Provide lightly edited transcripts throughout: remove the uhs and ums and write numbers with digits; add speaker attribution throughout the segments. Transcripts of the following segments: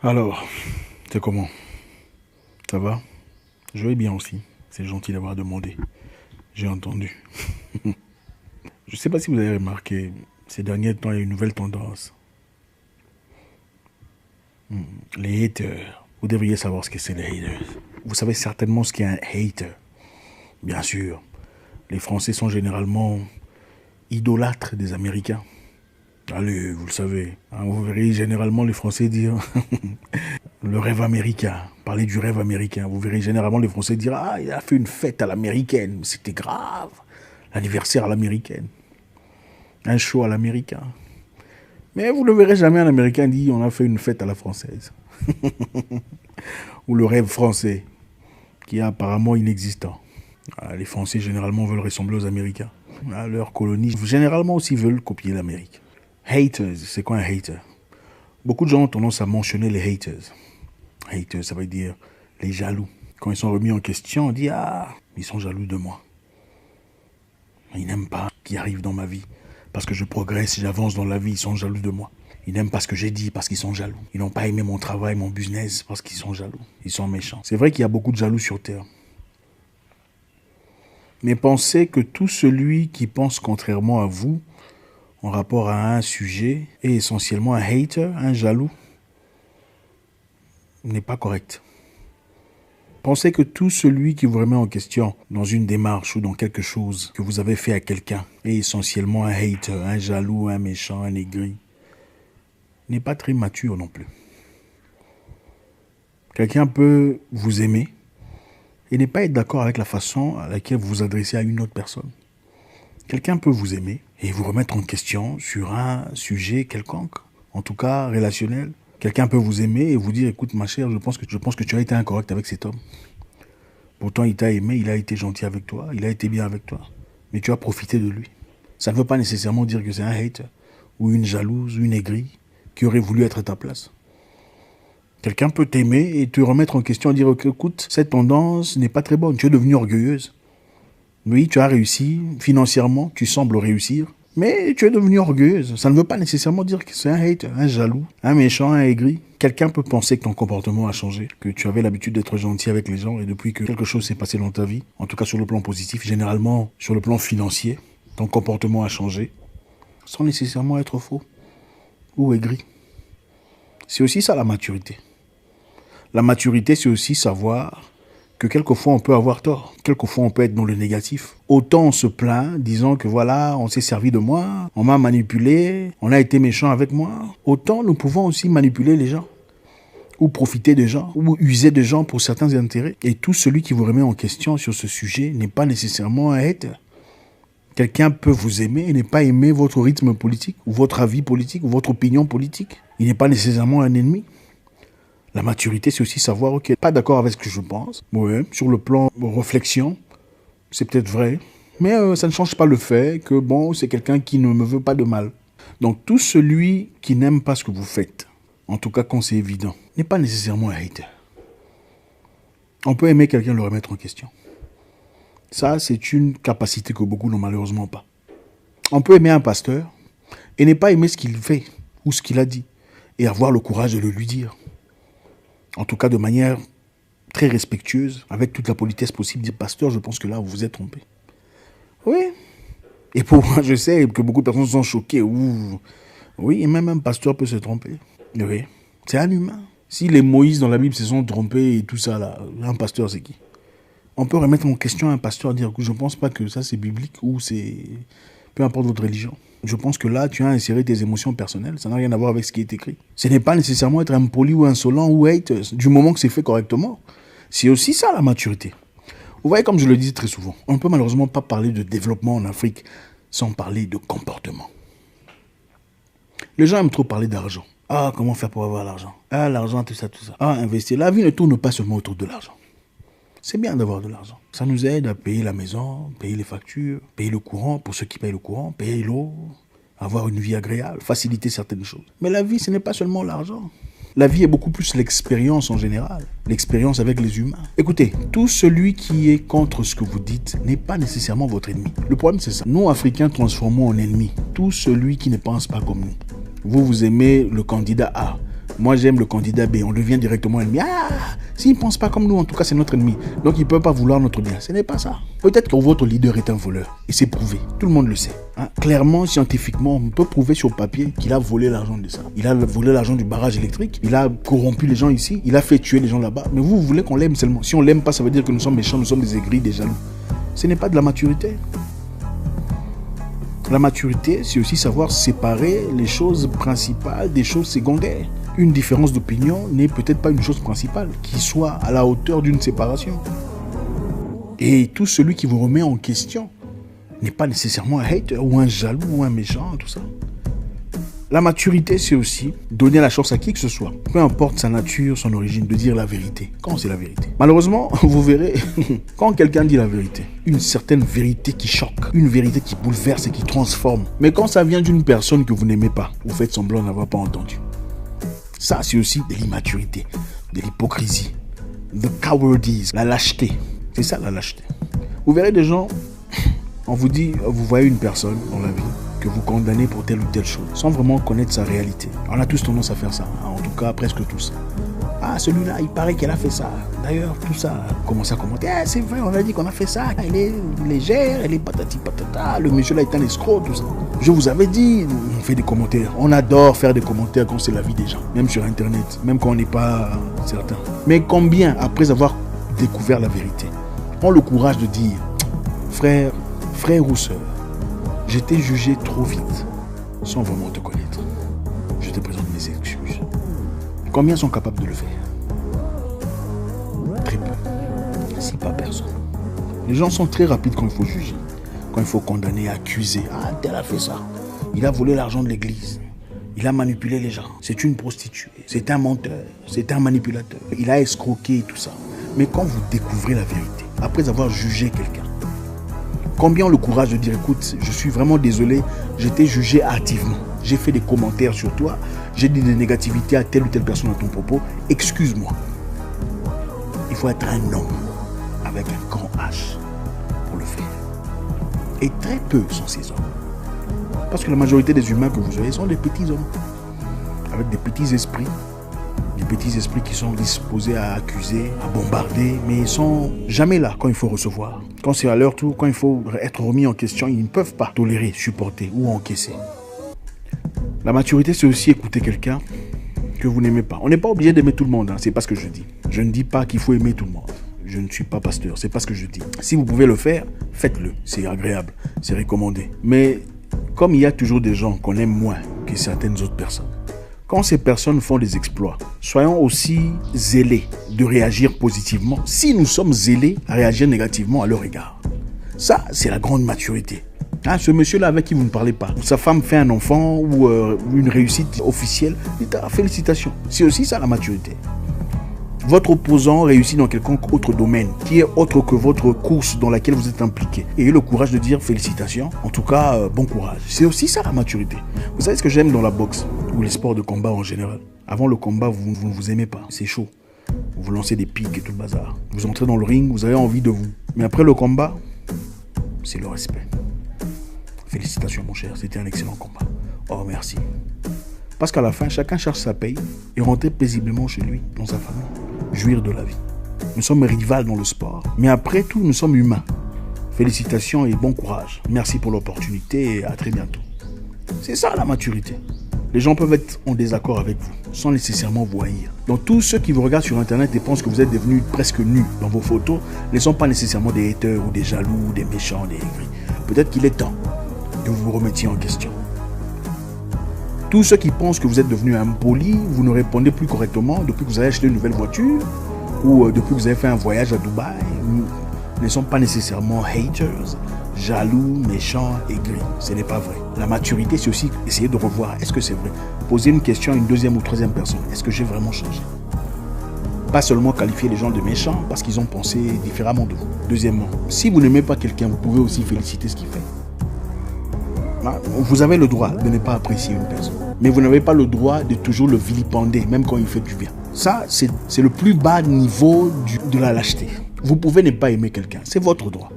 Speaker 1: Alors, c'est comment? Ça va? Je vais bien aussi. C'est gentil d'avoir demandé. J'ai entendu. Je ne sais pas si vous avez remarqué, ces derniers temps, il y a une nouvelle tendance. Les haters. Vous devriez savoir ce que c'est les haters. Vous savez certainement ce qu'est un hater. Bien sûr. Les Français sont généralement idolâtres des Américains. Allez, vous le savez. Vous verrez généralement les Français dire le rêve américain. Parler du rêve américain. Vous verrez généralement les Français dire ah, il a fait une fête à l'américaine. C'était grave. L'anniversaire à l'américaine. Un show à l'américain. Mais vous ne verrez jamais un Américain dire on a fait une fête à la française. Ou le rêve français, qui est apparemment inexistant. Les Français généralement veulent ressembler aux Américains. Leurs colonies généralement aussi veulent copier l'Amérique. Haters, c'est quoi un hater? Beaucoup de gens ont tendance à mentionner les haters. Haters, ça veut dire les jaloux. Quand ils sont remis en question, on dit ah, ils sont jaloux de moi. Ils n'aiment pas ce qui arrive dans ma vie. Parce que je progresse, j'avance dans la vie, ils sont jaloux de moi. Ils n'aiment pas ce que j'ai dit parce qu'ils sont jaloux. Ils n'ont pas aimé mon travail, mon business parce qu'ils sont jaloux. Ils sont méchants. C'est vrai qu'il y a beaucoup de jaloux sur Terre. Mais pensez que tout celui qui pense contrairement à vous en rapport à un sujet est essentiellement un hater, un jaloux, n'est pas correct. Pensez que tout celui qui vous remet en question dans une démarche ou dans quelque chose que vous avez fait à quelqu'un est essentiellement un hater, un jaloux, un méchant, un aigri, n'est pas très mature non plus. Quelqu'un peut vous aimer et ne pas être d'accord avec la façon à laquelle vous vous adressez à une autre personne. Quelqu'un peut vous aimer et vous remettre en question sur un sujet quelconque, en tout cas relationnel. Quelqu'un peut vous aimer et vous dire, écoute ma chère, je pense que tu as été incorrect avec cet homme. Pourtant il t'a aimé, il a été gentil avec toi, il a été bien avec toi. Mais tu as profité de lui. Ça ne veut pas nécessairement dire que c'est un hater ou une jalouse ou une aigrie qui aurait voulu être à ta place. Quelqu'un peut t'aimer et te remettre en question et dire, écoute, cette tendance n'est pas très bonne, tu es devenue orgueilleuse. Oui, tu as réussi, financièrement, tu sembles réussir, mais tu es devenue orgueilleuse. Ça ne veut pas nécessairement dire que c'est un hater, un jaloux, un méchant, un aigri. Quelqu'un peut penser que ton comportement a changé, que tu avais l'habitude d'être gentil avec les gens et depuis que quelque chose s'est passé dans ta vie, en tout cas sur le plan positif, généralement sur le plan financier, ton comportement a changé, sans nécessairement être faux ou aigri. C'est aussi ça la maturité. La maturité, c'est aussi savoir que quelquefois on peut avoir tort, quelquefois on peut être dans le négatif. Autant on se plaint, disant que voilà, on s'est servi de moi, on m'a manipulé, on a été méchant avec moi. Autant nous pouvons aussi manipuler les gens, ou profiter des gens, ou user des gens pour certains intérêts. Et tout celui qui vous remet en question sur ce sujet n'est pas nécessairement un hater. Quelqu'un peut vous aimer et ne pas aimer votre rythme politique, ou votre avis politique, ou votre opinion politique. Il n'est pas nécessairement un ennemi. La maturité, c'est aussi savoir, ok, pas d'accord avec ce que je pense. Ouais, sur le plan réflexion, c'est peut-être vrai. Mais ça ne change pas le fait que, bon, c'est quelqu'un qui ne me veut pas de mal. Donc, tout celui qui n'aime pas ce que vous faites, en tout cas quand c'est évident, n'est pas nécessairement un hater. On peut aimer quelqu'un et le remettre en question. Ça, c'est une capacité que beaucoup n'ont malheureusement pas. On peut aimer un pasteur et ne pas aimer ce qu'il fait ou ce qu'il a dit et avoir le courage de le lui dire. En tout cas, de manière très respectueuse, avec toute la politesse possible, dire « Pasteur, je pense que là, vous vous êtes trompé. » Oui. Et pour moi, je sais que beaucoup de personnes sont choquées. Ouh. Oui, et même un pasteur peut se tromper. Oui. C'est un humain. Si les Moïse dans la Bible se sont trompés et tout ça, là, un pasteur, c'est qui? On peut remettre en question un pasteur et dire « Je ne pense pas que ça, c'est biblique ou c'est... » Peu importe votre religion. Je pense que là, tu as inséré tes émotions personnelles. Ça n'a rien à voir avec ce qui est écrit. Ce n'est pas nécessairement être impoli ou insolent ou haters, du moment que c'est fait correctement. C'est aussi ça, la maturité. Vous voyez, comme je le dis très souvent, on ne peut malheureusement pas parler de développement en Afrique sans parler de comportement. Les gens aiment trop parler d'argent. Ah, comment faire pour avoir l'argent? Ah, l'argent, tout ça, tout ça. Ah, investir. La vie ne tourne pas seulement autour de l'argent. C'est bien d'avoir de l'argent. Ça nous aide à payer la maison, payer les factures, payer le courant, pour ceux qui payent le courant, payer l'eau, avoir une vie agréable, faciliter certaines choses. Mais la vie, ce n'est pas seulement l'argent. La vie est beaucoup plus l'expérience en général, l'expérience avec les humains. Écoutez, tout celui qui est contre ce que vous dites n'est pas nécessairement votre ennemi. Le problème, c'est ça. Nous, Africains, transformons en ennemi tout celui qui ne pense pas comme nous. Vous aimez le candidat A. Moi, j'aime le candidat B. On devient directement ennemi. Ah, s'il ne pense pas comme nous, en tout cas, c'est notre ennemi. Donc, il ne peut pas vouloir notre bien. Ce n'est pas ça. Peut-être que votre leader est un voleur. Et c'est prouvé. Tout le monde le sait. Hein? Clairement, scientifiquement, on peut prouver sur papier qu'il a volé l'argent de ça. Il a volé l'argent du barrage électrique. Il a corrompu les gens ici. Il a fait tuer les gens là-bas. Mais vous voulez qu'on l'aime seulement. Si on ne l'aime pas, ça veut dire que nous sommes méchants, nous sommes des aigris, des jaloux. Ce n'est pas de la maturité. La maturité, c'est aussi savoir séparer les choses principales des choses secondaires. Une différence d'opinion n'est peut-être pas une chose principale qui soit à la hauteur d'une séparation. Et tout celui qui vous remet en question n'est pas nécessairement un hater ou un jaloux ou un méchant, tout ça. La maturité, c'est aussi donner la chance à qui que ce soit, peu importe sa nature, son origine, de dire la vérité. Quand c'est la vérité. Malheureusement, vous verrez, quand quelqu'un dit la vérité, une certaine vérité qui choque, une vérité qui bouleverse et qui transforme. Mais quand ça vient d'une personne que vous n'aimez pas, vous faites semblant d'avoir pas entendu. Ça, c'est aussi de l'immaturité, de l'hypocrisie, the cowardice, la lâcheté. C'est ça la lâcheté. Vous verrez des gens, on vous dit, vous voyez une personne dans la vie, que vous condamnez pour telle ou telle chose, sans vraiment connaître sa réalité. On a tous tendance à faire ça, hein, en tout cas presque tous. Ah, celui-là, il paraît qu'elle a fait ça. D'ailleurs, tout ça, commence à commenter. Ah, c'est vrai, on a dit qu'on a fait ça. Elle est légère, elle est patati patata. Le monsieur là est un escroc, tout ça. Je vous avais dit, on fait des commentaires. On adore faire des commentaires quand c'est la vie des gens, même sur Internet, même quand on n'est pas certain. Mais combien, après avoir découvert la vérité, ont le courage de dire, frère ou sœur, je t'ai jugé trop vite, sans vraiment te connaître. Je te présente mes excuses. Combien sont capables de le faire? Très peu. Si pas personne. Les gens sont très rapides quand il faut juger, quand il faut condamner, accuser. Ah, tel a fait ça. Il a volé l'argent de l'église. Il a manipulé les gens. C'est une prostituée. C'est un menteur. C'est un manipulateur. Il a escroqué et tout ça. Mais quand vous découvrez la vérité, après avoir jugé quelqu'un, combien ont le courage de dire, écoute, je suis vraiment désolé, j'ai été jugé hâtivement. J'ai fait des commentaires sur toi, j'ai dit des négativités à telle ou telle personne à ton propos, excuse-moi. Il faut être un homme avec un grand H pour le faire. Et très peu sont ces hommes. Parce que la majorité des humains que vous voyez sont des petits hommes, avec des petits esprits qui sont disposés à accuser, à bombarder, mais ils sont jamais là quand il faut recevoir. Quand c'est à leur tour, quand il faut être remis en question, ils ne peuvent pas tolérer, supporter ou encaisser. La maturité, c'est aussi écouter quelqu'un que vous n'aimez pas. On n'est pas obligé d'aimer tout le monde, hein, c'est pas ce que je dis. Je ne dis pas qu'il faut aimer tout le monde. Je ne suis pas pasteur, c'est pas ce que je dis. Si vous pouvez le faire, faites-le. C'est agréable, c'est recommandé. Mais comme il y a toujours des gens qu'on aime moins que certaines autres personnes, quand ces personnes font des exploits, soyons aussi zélés de réagir positivement si nous sommes zélés à réagir négativement à leur égard. Ça, c'est la grande maturité. Hein, ce monsieur-là avec qui vous ne parlez pas, sa femme fait un enfant ou une réussite officielle, félicitations. C'est aussi ça la maturité. Votre opposant réussit dans quelconque autre domaine qui est autre que votre course dans laquelle vous êtes impliqué. Ayez le courage de dire félicitations. En tout cas, bon courage. C'est aussi ça la maturité. Vous savez ce que j'aime dans la boxe ou les sports de combat en général? Avant le combat, vous ne vous aimez pas. C'est chaud. Vous lancez des pics et tout le bazar. Vous entrez dans le ring, vous avez envie de vous. Mais après le combat, c'est le respect. Félicitations mon cher, c'était un excellent combat. Oh merci. Parce qu'à la fin, chacun cherche sa paye et rentrer paisiblement chez lui, dans sa famille. Jouir de la vie. Nous sommes rivales dans le sport, mais après tout, nous sommes humains. Félicitations et bon courage. Merci pour l'opportunité et à très bientôt. C'est ça la maturité. Les gens peuvent être en désaccord avec vous, sans nécessairement vous haïr. Donc tous ceux qui vous regardent sur Internet et pensent que vous êtes devenus presque nus dans vos photos, ne sont pas nécessairement des haters ou des jaloux, ou des méchants, des aigris. Peut-être qu'il est temps de vous remettre en question. Tous ceux qui pensent que vous êtes devenu impoli, vous ne répondez plus correctement depuis que vous avez acheté une nouvelle voiture ou depuis que vous avez fait un voyage à Dubaï, ne sont pas nécessairement haters, jaloux, méchants, aigris. Ce n'est pas vrai. La maturité, c'est aussi essayer de revoir. Est-ce que c'est vrai? Poser une question à une deuxième ou troisième personne. Est-ce que j'ai vraiment changé? Pas seulement qualifier les gens de méchants parce qu'ils ont pensé différemment de vous. Deuxièmement, si vous n'aimez pas quelqu'un, vous pouvez aussi féliciter ce qu'il fait. Vous avez le droit de ne pas apprécier une personne. Mais vous n'avez pas le droit de toujours le vilipender, même quand il fait du bien. Ça, c'est le plus bas niveau de la lâcheté. Vous pouvez ne pas aimer quelqu'un, c'est votre droit.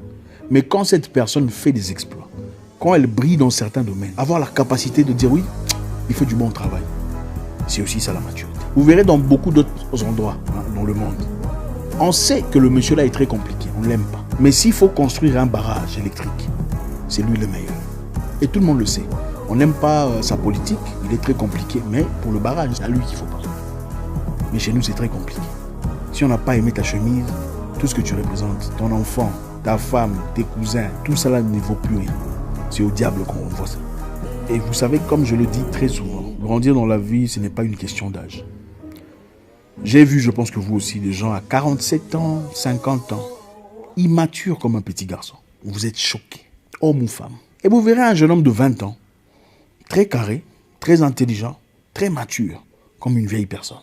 Speaker 1: Mais quand cette personne fait des exploits, quand elle brille dans certains domaines, avoir la capacité de dire oui, il fait du bon travail, c'est aussi ça la maturité. Vous verrez dans beaucoup d'autres endroits dans le monde. On sait que le monsieur là est très compliqué, on ne l'aime pas. Mais s'il faut construire un barrage électrique, c'est lui le meilleur. Et tout le monde le sait. On n'aime pas sa politique, il est très compliqué, mais pour le barrage, c'est à lui qu'il faut pas. Mais chez nous, c'est très compliqué. Si on n'a pas aimé ta chemise, tout ce que tu représentes, ton enfant, ta femme, tes cousins, tout ça là ne vaut plus rien. C'est au diable qu'on voit ça. Et vous savez, comme je le dis très souvent, grandir dans la vie, ce n'est pas une question d'âge. J'ai vu, je pense que vous aussi, des gens à 47 ans, 50 ans, immatures comme un petit garçon. Vous êtes choqués, homme ou femme. Et vous verrez un jeune homme de 20 ans, très carré, très intelligent, très mature, comme une vieille personne.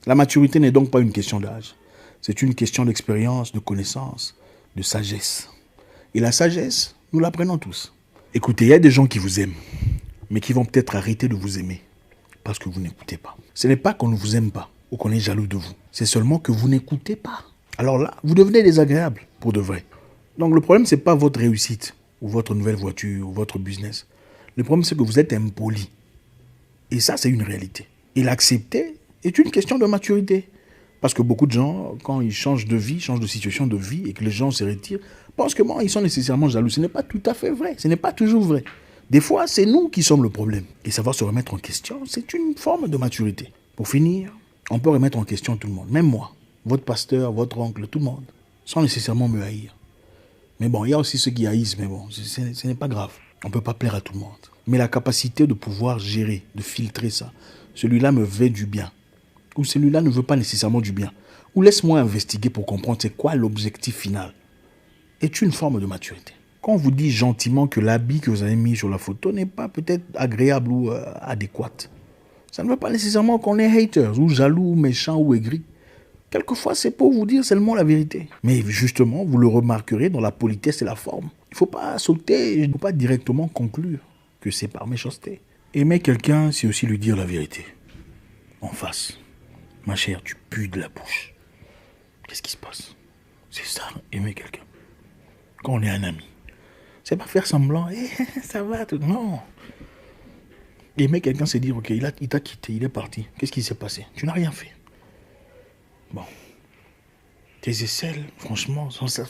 Speaker 1: La maturité n'est donc pas une question d'âge. C'est une question d'expérience, de connaissance, de sagesse. Et la sagesse, nous l'apprenons tous. Écoutez, il y a des gens qui vous aiment, mais qui vont peut-être arrêter de vous aimer parce que vous n'écoutez pas. Ce n'est pas qu'on ne vous aime pas ou qu'on est jaloux de vous. C'est seulement que vous n'écoutez pas. Alors là, vous devenez désagréable pour de vrai. Donc le problème, ce n'est pas votre réussite ou votre nouvelle voiture ou votre business. Le problème, c'est que vous êtes impoli. Et ça, c'est une réalité. Et l'accepter est une question de maturité. Parce que beaucoup de gens, quand ils changent de vie, changent de situation de vie et que les gens se retirent, pensent que bon, ils sont nécessairement jaloux. Ce n'est pas tout à fait vrai. Ce n'est pas toujours vrai. Des fois, c'est nous qui sommes le problème. Et savoir se remettre en question, c'est une forme de maturité. Pour finir, on peut remettre en question tout le monde. Même moi, votre pasteur, votre oncle, tout le monde, sans nécessairement me haïr. Mais bon, il y a aussi ceux qui haïssent, mais bon, ce n'est pas grave. On ne peut pas plaire à tout le monde. Mais la capacité de pouvoir gérer, de filtrer ça, celui-là me veut du bien. Ou celui-là ne veut pas nécessairement du bien. Ou laisse-moi investiguer pour comprendre c'est quoi l'objectif final. Est une forme de maturité. Quand on vous dit gentiment que l'habit que vous avez mis sur la photo n'est pas peut-être agréable ou adéquat, ça ne veut pas nécessairement qu'on est haters, ou jaloux, ou méchants, ou aigris. Quelquefois, c'est pour vous dire seulement la vérité. Mais justement, vous le remarquerez dans la politesse et la forme. Il ne faut pas sauter, il ne faut pas directement conclure que c'est par méchanceté. Aimer quelqu'un, c'est aussi lui dire la vérité. En face. Ma chère, tu pues de la bouche. Qu'est-ce qui se passe? C'est ça, aimer quelqu'un. Quand on est un ami. C'est pas faire semblant, ça va, tout. Non. Aimer quelqu'un, c'est dire, ok, il t'a quitté, il est parti. Qu'est-ce qui s'est passé? Tu n'as rien fait. Bon. Tes aisselles, franchement, sans ça,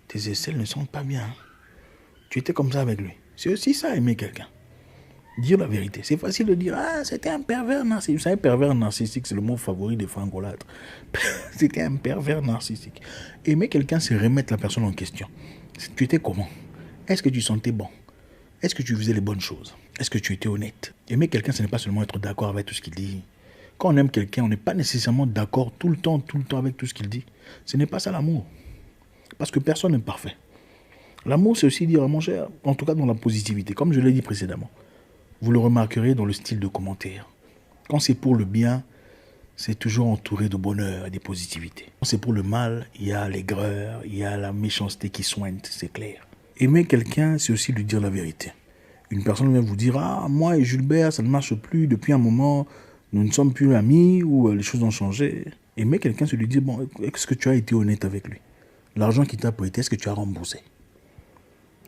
Speaker 1: tes aisselles ne sentent pas bien. Hein. Tu étais comme ça avec lui. C'est aussi ça, aimer quelqu'un. Dire la vérité. C'est facile de dire, ah, c'était un pervers narcissique. Vous savez, pervers narcissique, c'est le mot favori des frangolâtres. C'était un pervers narcissique. Aimer quelqu'un, c'est remettre la personne en question. Tu étais comment? Est-ce que tu sentais bon? Est-ce que tu faisais les bonnes choses? Est-ce que tu étais honnête? Aimer quelqu'un, ce n'est pas seulement être d'accord avec tout ce qu'il dit. Quand on aime quelqu'un, on n'est pas nécessairement d'accord tout le temps avec tout ce qu'il dit. Ce n'est pas ça l'amour. Parce que personne n'est parfait. L'amour, c'est aussi dire à mon cher, en tout cas dans la positivité, comme je l'ai dit précédemment. Vous le remarquerez dans le style de commentaire. Quand c'est pour le bien, c'est toujours entouré de bonheur et de positivité. Quand c'est pour le mal, il y a l'aigreur, il y a la méchanceté qui soignent, c'est clair. Aimer quelqu'un, c'est aussi lui dire la vérité. Une personne vient vous dire « Ah, moi et Gilbert, ça ne marche plus depuis un moment, nous ne sommes plus amis ou les choses ont changé. » Aimer quelqu'un, c'est lui dire « Bon, est-ce que tu as été honnête avec lui? L'argent qu'il t'a prêté, est-ce que tu as remboursé? »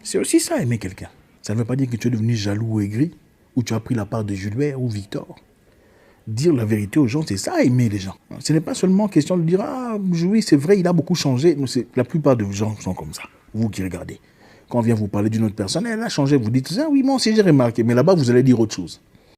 Speaker 1: C'est aussi ça, aimer quelqu'un. Ça ne veut pas dire que tu es devenu jaloux ou aigri, ou tu as pris la part de Gilbert ou Victor. Dire la vérité aux gens, c'est ça, aimer les gens. Ce n'est pas seulement question de dire « Ah, oui, c'est vrai, il a beaucoup changé. » La plupart des gens sont comme ça, vous qui regardez. Quand on vient vous parler d'une autre personne, elle a changé, vous dites « Ah oui, moi aussi j'ai remarqué. » Mais là-bas, vous allez dire autre chose.